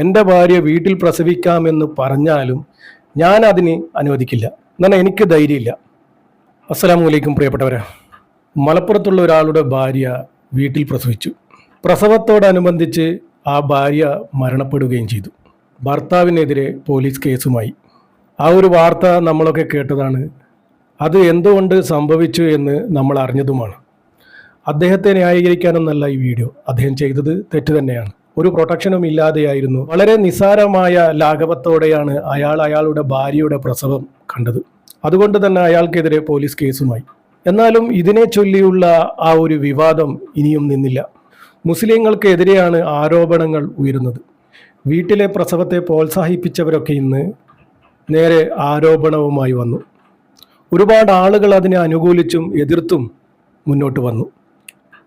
എൻ്റെ ഭാര്യ വീട്ടിൽ പ്രസവിക്കാമെന്ന് പറഞ്ഞാലും ഞാൻ അതിന് അനുവദിക്കില്ല. എന്നാൽ എനിക്ക് ധൈര്യമില്ല. അസ്സലാമു അലൈക്കും പ്രിയപ്പെട്ടവരെ. മലപ്പുറത്തുള്ള ഒരാളുടെ ഭാര്യ വീട്ടിൽ പ്രസവിച്ചു. പ്രസവത്തോടനുബന്ധിച്ച് ആ ഭാര്യ മരണപ്പെടുകയും ചെയ്തു. ഭർത്താവിനെതിരെ പോലീസ് കേസുമായി. ആ ഒരു വാർത്ത നമ്മളൊക്കെ കേട്ടതാണ്. അത് എന്തുകൊണ്ട് സംഭവിച്ചു എന്ന് നമ്മൾ അറിഞ്ഞതുമാണ്. അദ്ദേഹത്തെ ന്യായീകരിക്കാനൊന്നല്ല ഈ വീഡിയോ. അദ്ദേഹം ചെയ്തത് തെറ്റ് തന്നെയാണ്. ഒരു പ്രൊട്ടക്ഷനും ഇല്ലാതെയായിരുന്നു, വളരെ നിസ്സാരമായ ലാഘവത്തോടെയാണ് അയാളുടെ ഭാര്യയുടെ പ്രസവം കണ്ടത്. അതുകൊണ്ട് തന്നെ അയാൾക്കെതിരെ പോലീസ് കേസുമായി. എന്നാലും ഇതിനെ ചൊല്ലിയുള്ള ആ ഒരു വിവാദം ഇനിയും നിന്നില്ല. മുസ്ലിങ്ങൾക്കെതിരെയാണ് ആരോപണങ്ങൾ ഉയരുന്നത്. വീട്ടിലെ പ്രസവത്തെ പ്രോത്സാഹിപ്പിച്ചവരൊക്കെ ഇന്ന് നേരെ ആരോപണവുമായി വന്നു. ഒരുപാട് ആളുകൾ അതിനെ അനുകൂലിച്ചും എതിർത്തും മുന്നോട്ട് വന്നു.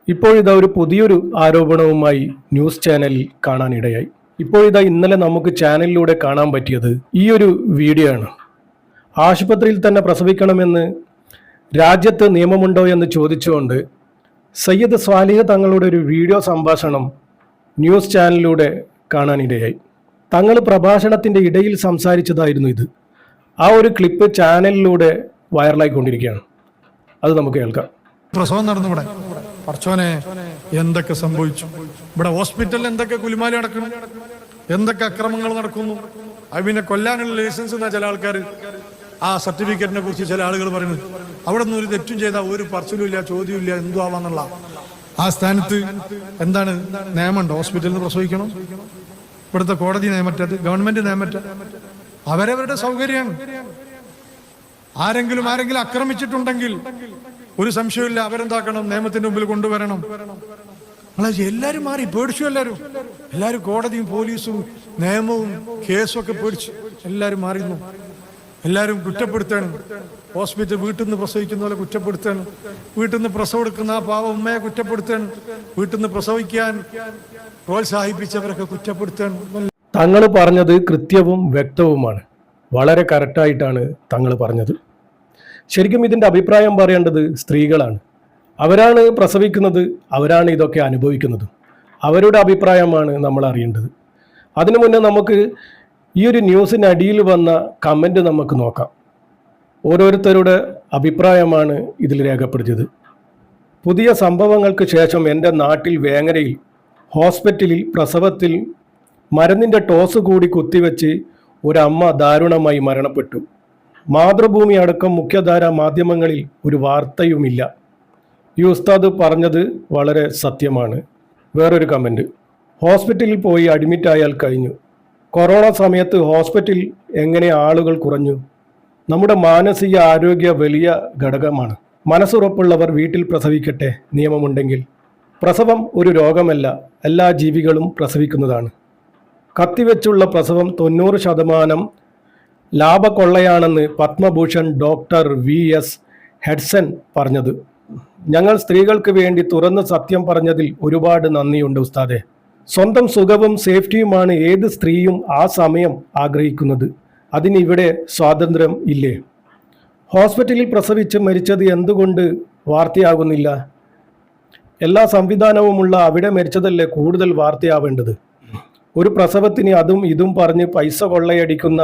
ഇപ്പോഴിതാ ഒരു പുതിയൊരു ആരോപണവുമായി ന്യൂസ് ചാനലിൽ കാണാനിടയായി. ഇപ്പോഴിതാ ഇന്നലെ നമുക്ക് ചാനലിലൂടെ കാണാൻ പറ്റിയത് ഈ ഒരു വീഡിയോ ആണ്. ആശുപത്രിയിൽ തന്നെ പ്രസവിക്കണമെന്ന് രാജ്യത്ത് നിയമമുണ്ടോ എന്ന് ചോദിച്ചുകൊണ്ട് സയ്യിദ് സ്വാലിഹ് തങ്ങളുടെ ഒരു വീഡിയോ സംഭാഷണം ന്യൂസ് ചാനലിലൂടെ കാണാനിടയായി. തങ്ങൾ പ്രഭാഷണത്തിൻ്റെ ഇടയിൽ സംസാരിച്ചതായിരുന്നു ഇത്. ആ ഒരു ക്ലിപ്പ് ചാനലിലൂടെ വൈറലായിക്കൊണ്ടിരിക്കുകയാണ്. അത് നമുക്ക് കേൾക്കാം. പ്രസവം നടന്നു ഇവിടെ. പറച്ചോനെ, എന്തൊക്കെ സംഭവിച്ചു ഇവിടെ? ഹോസ്പിറ്റലിൽ എന്തൊക്കെ കുലുമാലി നടക്കുന്നു, എന്തൊക്കെ അക്രമങ്ങൾ നടക്കുന്നു. പിന്നെ കൊല്ലാനുള്ള ലൈസൻസ് എന്നാ ചില ആൾക്കാർ ആ സർട്ടിഫിക്കറ്റിനെ കുറിച്ച് ചില ആളുകൾ പറയുന്നത്. അവിടെ നിന്ന് ഒരു തെറ്റും ചെയ്താൽ ഒരു പറച്ചിലും ഇല്ല, ചോദ്യവും ഇല്ല, എന്തു ആവാന്നുള്ള ആ സ്ഥാനത്ത് എന്താണ് നിയമമുണ്ടോ? ഹോസ്പിറ്റലിൽ നിന്ന് പ്രസവിക്കണം. ഇവിടുത്തെ കോടതി നിയമറ്റത്, ഗവൺമെന്റ് നിയമറ്റ, അവരവരുടെ സൗകര്യമാണ്. ആരെങ്കിലും ആക്രമിച്ചിട്ടുണ്ടെങ്കിൽ ഒരു സംശയമില്ല, അവരെന്താക്കണം, നിയമത്തിന്റെ മുമ്പിൽ കൊണ്ടുവരണം. എല്ലാവരും മാറി, പേടിച്ചു. എല്ലാവരും കോടതിയും പോലീസും നിയമവും കേസും ഒക്കെ പേടിച്ചു. എല്ലാവരും മാറിയിരുന്നു. എല്ലാവരും കുറ്റപ്പെടുത്താണ്. ഹോസ്പിറ്റൽ വീട്ടിൽ നിന്ന് പ്രസവിക്കുന്ന പോലെ കുറ്റപ്പെടുത്താണ്. വീട്ടിൽ നിന്ന് പ്രസവം എടുക്കുന്ന ആ പാവ ഉമ്മയെ കുറ്റപ്പെടുത്താണ്. വീട്ടിൽ നിന്ന് പ്രസവിക്കാൻ പ്രോത്സാഹിപ്പിച്ചവരൊക്കെ കുറ്റപ്പെടുത്താണ്. തങ്ങൾ പറഞ്ഞത് കൃത്യവും വ്യക്തവുമാണ്. വളരെ കറക്റ്റായിട്ടാണ് തങ്ങൾ പറഞ്ഞത്. ശരിക്കും ഇതിൻ്റെ അഭിപ്രായം പറയേണ്ടത് സ്ത്രീകളാണ്. അവരാണ് പ്രസവിക്കുന്നത്, അവരാണ് ഇതൊക്കെ അനുഭവിക്കുന്നത്. അവരുടെ അഭിപ്രായമാണ് നമ്മൾ അറിയേണ്ടത്. അതിനു മുന്നേ നമുക്ക് ഈ ഒരു ന്യൂസിനടിയിൽ വന്ന കമൻറ്റ് നമുക്ക് നോക്കാം. ഓരോരുത്തരുടെ അഭിപ്രായമാണ് ഇതിൽ രേഖപ്പെടുത്തിയത്. പുതിയ സംഭവങ്ങൾക്ക് ശേഷം എൻ്റെ നാട്ടിൽ വേങ്ങരയിൽ ഹോസ്പിറ്റലിൽ പ്രസവത്തിൽ മരുന്നിൻ്റെ ടോസ് കൂടി കുത്തിവെച്ച് ഒരമ്മ ദാരുണമായി മരണപ്പെട്ടു. മാതൃഭൂമി അടക്കം മുഖ്യധാരാ മാധ്യമങ്ങളിൽ ഒരു വാർത്തയുമില്ല. ഈ ഉസ്താദ് പറഞ്ഞത് വളരെ സത്യമാണ്. വേറൊരു കമൻറ്റ്: ഹോസ്പിറ്റലിൽ പോയി അഡ്മിറ്റായാൽ കഴിഞ്ഞു. കൊറോണ സമയത്ത് ഹോസ്പിറ്റലിൽ എങ്ങനെ ആളുകൾ കുറഞ്ഞു? നമ്മുടെ മാനസിക ആരോഗ്യ വലിയ ഘടകമാണ്. മനസ്സുറപ്പുള്ളവർ വീട്ടിൽ പ്രസവിക്കട്ടെ, നിയമമുണ്ടെങ്കിൽ. പ്രസവം ഒരു രോഗമല്ല, എല്ലാ ജീവികളും പ്രസവിക്കുന്നതാണ്. കത്തിവെച്ചുള്ള പ്രസവം 90% ലാഭക്കൊള്ളയാണെന്ന് പത്മഭൂഷൺ ഡോക്ടർ VS ഹെഡ്സൺ പറഞ്ഞത്. ഞങ്ങൾ സ്ത്രീകൾക്ക് വേണ്ടി തുറന്ന് സത്യം പറഞ്ഞതിൽ ഒരുപാട് നന്ദിയുണ്ട് ഉസ്താദെ. സ്വന്തം സുഖവും സേഫ്റ്റിയുമാണ് ഏത് സ്ത്രീയും ആ സമയം ആഗ്രഹിക്കുന്നത്. അതിനിവിടെ സ്വാതന്ത്ര്യം ഇല്ലേ? ഹോസ്പിറ്റലിൽ പ്രസവിച്ച് മരിച്ചത് എന്തുകൊണ്ട് വാർത്തയാകുന്നില്ല? എല്ലാ സംവിധാനവുമുള്ള അവിടെ മരിച്ചതല്ലേ കൂടുതൽ വാർത്തയാവേണ്ടത്? ഒരു പ്രസവത്തിന് അതും ഇതും പറഞ്ഞ് പൈസ കൊള്ളയടിക്കുന്ന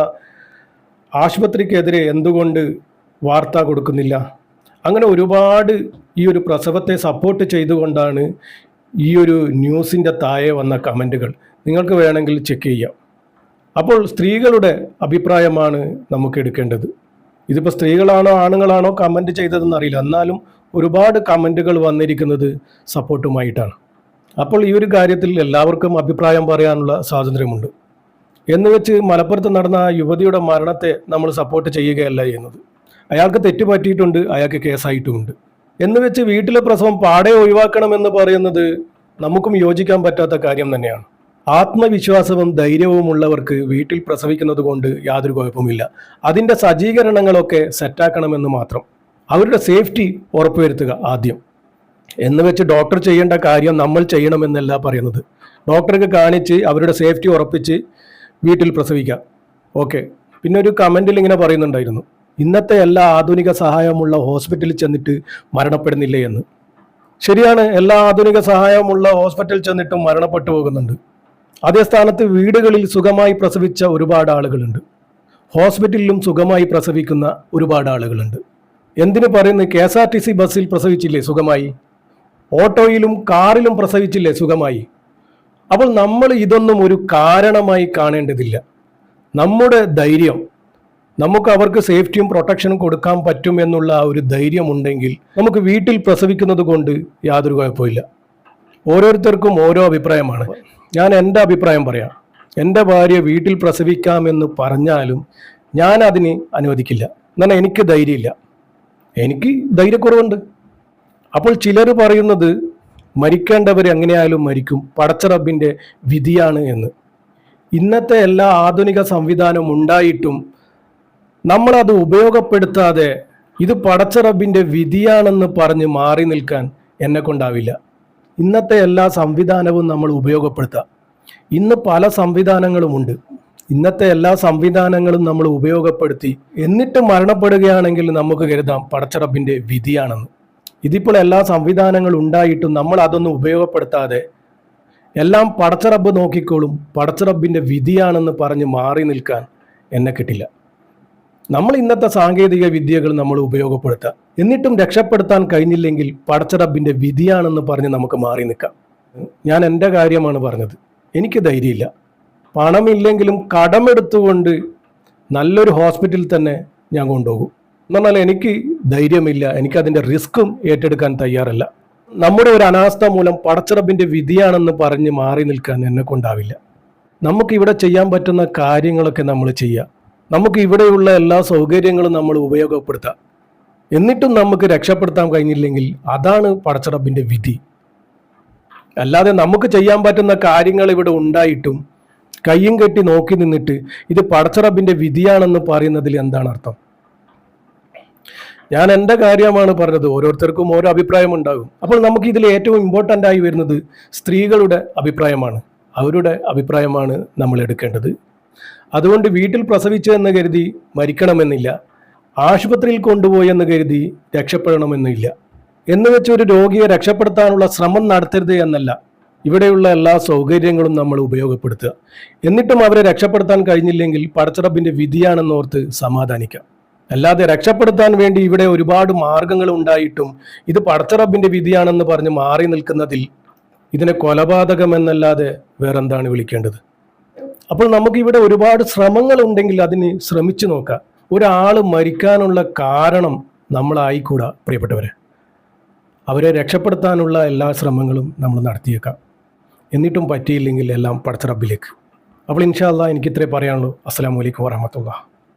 ആശുപത്രിക്കെതിരെ എന്തുകൊണ്ട് വാർത്ത കൊടുക്കുന്നില്ല? അങ്ങനെ ഒരുപാട് ഈ ഒരു പ്രസവത്തെ സപ്പോർട്ട് ചെയ്തുകൊണ്ടാണ് ഈ ഒരു ന്യൂസിൻ്റെ താഴെ വന്ന കമൻറ്റുകൾ. നിങ്ങൾക്ക് വേണമെങ്കിൽ ചെക്ക് ചെയ്യാം. അപ്പോൾ സ്ത്രീകളുടെ അഭിപ്രായമാണ് നമുക്ക് എടുക്കേണ്ടത്. ഇതിപ്പോൾ സ്ത്രീകളാണോ ആണുങ്ങളാണോ കമൻറ്റ് ചെയ്തതെന്ന് അറിയില്ല. എന്നാലും ഒരുപാട് കമൻറ്റുകൾ വന്നിരിക്കുന്നത് സപ്പോർട്ടുമായിട്ടാണ്. അപ്പോൾ ഈ ഒരു കാര്യത്തിൽ എല്ലാവർക്കും അഭിപ്രായം പറയാനുള്ള സ്വാതന്ത്ര്യമുണ്ട്. എന്ന് വെച്ച് മലപ്പുറത്ത് നടന്ന ആ യുവതിയുടെ മരണത്തെ നമ്മൾ സപ്പോർട്ട് ചെയ്യുകയല്ല ചെയ്യുന്നത്. അയാൾക്ക് തെറ്റ് പറ്റിയിട്ടുണ്ട്, അയാൾക്ക് കേസായിട്ടുമുണ്ട്. എന്ന് വെച്ച് വീട്ടിലെ പ്രസവം പാടെ ഒഴിവാക്കണമെന്ന് പറയുന്നത് നമുക്കും യോജിക്കാൻ പറ്റാത്ത കാര്യം തന്നെയാണ്. ആത്മവിശ്വാസവും ധൈര്യവും ഉള്ളവർക്ക് വീട്ടിൽ പ്രസവിക്കുന്നത് കൊണ്ട് യാതൊരു കുഴപ്പമില്ല. അതിൻ്റെ സജ്ജീകരണങ്ങളൊക്കെ സെറ്റാക്കണമെന്ന് മാത്രം. അവരുടെ സേഫ്റ്റി ഉറപ്പുവരുത്തുക ആദ്യം. എന്ന് വെച്ച് ഡോക്ടർ ചെയ്യേണ്ട കാര്യം നമ്മൾ ചെയ്യണമെന്നല്ല പറയുന്നത്. ഡോക്ടർക്ക് കാണിച്ച് അവരുടെ സേഫ്റ്റി ഉറപ്പിച്ച് വീട്ടിൽ പ്രസവിക്കാം. ഓക്കെ. പിന്നെ ഒരു കമൻറ്റിൽ ഇങ്ങനെ പറയുന്നുണ്ടായിരുന്നു, ഇന്നത്തെ എല്ലാ ആധുനിക സഹായമുള്ള ഹോസ്പിറ്റലിൽ ചെന്നിട്ട് മരണപ്പെടുന്നില്ലേ എന്ന്. ശരിയാണ്, എല്ലാ ആധുനിക സഹായമുള്ള ഹോസ്പിറ്റലിൽ ചെന്നിട്ടും മരണപ്പെട്ടു പോകുന്നുണ്ട്. അതേ സ്ഥാനത്ത് വീടുകളിൽ സുഖമായി പ്രസവിച്ച ഒരുപാട് ആളുകളുണ്ട്. ഹോസ്പിറ്റലിലും സുഖമായി പ്രസവിക്കുന്ന ഒരുപാട് ആളുകളുണ്ട്. എന്തിനു പറയുന്നു, KSRTC ബസ്സിൽ പ്രസവിച്ചില്ലേ സുഖമായി, ഓട്ടോയിലും കാറിലും പ്രസവിച്ചില്ലേ സുഖമായി. അപ്പോൾ നമ്മൾ ഇതൊന്നും ഒരു കാരണമായി കാണേണ്ടതില്ല. നമ്മുടെ ധൈര്യം, നമുക്ക് അവർക്ക് സേഫ്റ്റിയും പ്രൊട്ടക്ഷനും കൊടുക്കാൻ പറ്റും എന്നുള്ള ആ ഒരു ധൈര്യമുണ്ടെങ്കിൽ നമുക്ക് വീട്ടിൽ പ്രസവിക്കുന്നത് കൊണ്ട് യാതൊരു കുഴപ്പമില്ല. ഓരോരുത്തർക്കും ഓരോ അഭിപ്രായമാണ്. ഞാൻ എൻ്റെ അഭിപ്രായം പറയാം. എൻ്റെ ഭാര്യ വീട്ടിൽ പ്രസവിക്കാമെന്ന് പറഞ്ഞാലും ഞാൻ അതിന് അനുവദിക്കില്ല. എന്നാൽ എനിക്ക് ധൈര്യമില്ല, എനിക്ക് ധൈര്യക്കുറവുണ്ട്. അപ്പോൾ ചിലർ പറയുന്നത് മരിക്കേണ്ടവർ എങ്ങനെയായാലും മരിക്കും, പടച്ച റബ്ബിൻ്റെ വിധിയാണ് എന്ന്. ഇന്നത്തെ എല്ലാ ആധുനിക സംവിധാനവും ഉണ്ടായിട്ടും നമ്മളത് ഉപയോഗപ്പെടുത്താതെ ഇത് പടച്ച റബ്ബിൻ്റെ വിധിയാണെന്ന് പറഞ്ഞ് മാറി നിൽക്കാൻ എന്നെ കൊണ്ടാവില്ല. ഇന്നത്തെ എല്ലാ സംവിധാനവും നമ്മൾ ഉപയോഗപ്പെടുത്താം. ഇന്ന് പല സംവിധാനങ്ങളുമുണ്ട്. ഇന്നത്തെ എല്ലാ സംവിധാനങ്ങളും നമ്മൾ ഉപയോഗപ്പെടുത്തി എന്നിട്ട് മരണപ്പെടുകയാണെങ്കിൽ നമുക്ക് കരുതാം പടച്ച റബ്ബിൻ്റെ വിധിയാണെന്ന്. ഇതിപ്പോൾ എല്ലാ സംവിധാനങ്ങളും ഉണ്ടായിട്ടും നമ്മൾ അതൊന്നും ഉപയോഗപ്പെടുത്താതെ എല്ലാം പടച്ച റബ്ബ് നോക്കിക്കോളും, പടച്ച റബ്ബിൻ്റെ വിധിയാണെന്ന് പറഞ്ഞ് മാറി നിൽക്കാൻ എന്നെ കിട്ടില്ല. നമ്മൾ ഇന്നത്തെ സാങ്കേതിക വിദ്യകൾ നമ്മൾ ഉപയോഗപ്പെടുത്താം. എന്നിട്ടും രക്ഷപ്പെടുത്താൻ കഴിഞ്ഞില്ലെങ്കിൽ പടച്ച റബ്ബിൻ്റെ വിധിയാണെന്ന് പറഞ്ഞ് നമുക്ക് മാറി നിൽക്കാം. ഞാൻ എൻ്റെ കാര്യമാണ് പറഞ്ഞത്. എനിക്ക് ധൈര്യമില്ല. പണമില്ലെങ്കിലും കടമെടുത്തുകൊണ്ട് നല്ലൊരു ഹോസ്പിറ്റലിൽ തന്നെ ഞാൻ കൊണ്ടുപോകും. എന്നാൽ എനിക്ക് ധൈര്യമില്ല, എനിക്കതിൻ്റെ റിസ്ക്കും ഏറ്റെടുക്കാൻ തയ്യാറല്ല. നമ്മുടെ ഒരു അനാസ്ഥ മൂലം പടച്ച റബ്ബിൻ്റെ വിധിയാണെന്ന് പറഞ്ഞ് മാറി നിൽക്കാൻ എന്നെ കൊണ്ടാവില്ല. നമുക്കിവിടെ ചെയ്യാൻ പറ്റുന്ന കാര്യങ്ങളൊക്കെ നമ്മൾ ചെയ്യുക. നമുക്ക് ഇവിടെയുള്ള എല്ലാ സൗകര്യങ്ങളും നമ്മൾ ഉപയോഗപ്പെടുത്താം. എന്നിട്ടും നമുക്ക് രക്ഷപ്പെടുത്താൻ കഴിഞ്ഞില്ലെങ്കിൽ അതാണ് പടച്ച റബ്ബിൻ്റെ വിധി. അല്ലാതെ നമുക്ക് ചെയ്യാൻ പറ്റുന്ന കാര്യങ്ങൾ ഇവിടെ ഉണ്ടായിട്ടും കയ്യും കെട്ടി നോക്കി നിന്നിട്ട് ഇത് പടച്ച റബ്ബിൻ്റെ വിധിയാണെന്ന് പറയുന്നതിൽ എന്താണ് അർത്ഥം? ഞാൻ എൻ്റെ കാര്യമാണ് പറഞ്ഞത്. ഓരോരുത്തർക്കും ഓരോ അഭിപ്രായം ഉണ്ടാകും. അപ്പോൾ നമുക്ക് ഇതിൽ ഏറ്റവും ഇമ്പോർട്ടൻ്റ് ആയി വരുന്നത് സ്ത്രീകളുടെ അഭിപ്രായമാണ്. അവരുടെ അഭിപ്രായമാണ് നമ്മൾ എടുക്കേണ്ടത്. അതുകൊണ്ട് വീട്ടിൽ പ്രസവിച്ചു എന്ന് കരുതി മരിക്കണമെന്നില്ല, ആശുപത്രിയിൽ കൊണ്ടുപോയി എന്ന് കരുതി രക്ഷപ്പെടണമെന്നില്ല. എന്ന് വെച്ച് ഒരു രോഗിയെ രക്ഷപ്പെടുത്താനുള്ള ശ്രമം നടത്തരുത് എന്നല്ല. ഇവിടെയുള്ള എല്ലാ സൗകര്യങ്ങളും നമ്മൾ ഉപയോഗപ്പെടുത്തുക. എന്നിട്ടും അവരെ രക്ഷപ്പെടുത്താൻ കഴിഞ്ഞില്ലെങ്കിൽ പടച്ച റബ്ബിൻ്റെ വിധിയാണെന്നോർത്ത് സമാധാനിക്കാം. അല്ലാതെ രക്ഷപ്പെടുത്താൻ വേണ്ടി ഇവിടെ ഒരുപാട് മാർഗങ്ങൾ ഉണ്ടായിട്ടും ഇത് പടച്ച റബ്ബിൻ്റെ വിധിയാണെന്ന് പറഞ്ഞ് മാറി നിൽക്കുന്നതിൽ ഇതിനെ കൊലപാതകം എന്നല്ലാതെ വേറെന്താണ് വിളിക്കേണ്ടത്? അപ്പോൾ നമുക്കിവിടെ ഒരുപാട് ശ്രമങ്ങൾ ഉണ്ടെങ്കിൽ അതിന് ശ്രമിച്ചു നോക്കാം. ഒരാൾ മരിക്കാനുള്ള കാരണം നമ്മളായിക്കൂടാ പ്രിയപ്പെട്ടവരെ. അവരെ രക്ഷപ്പെടുത്താനുള്ള എല്ലാ ശ്രമങ്ങളും നമ്മൾ നടത്തിയേക്കാം. എന്നിട്ടും പറ്റിയില്ലെങ്കിൽ എല്ലാം പടച്ച റബ്ബിലേക്ക്. അപ്പോൾ ഇൻഷാ അല്ലാഹ് എനിക്ക് ഇത്രേ പറയാനുള്ളൂ. അസ്സലാമു അലൈക്കും വറഹ്മത്തുള്ളാഹി.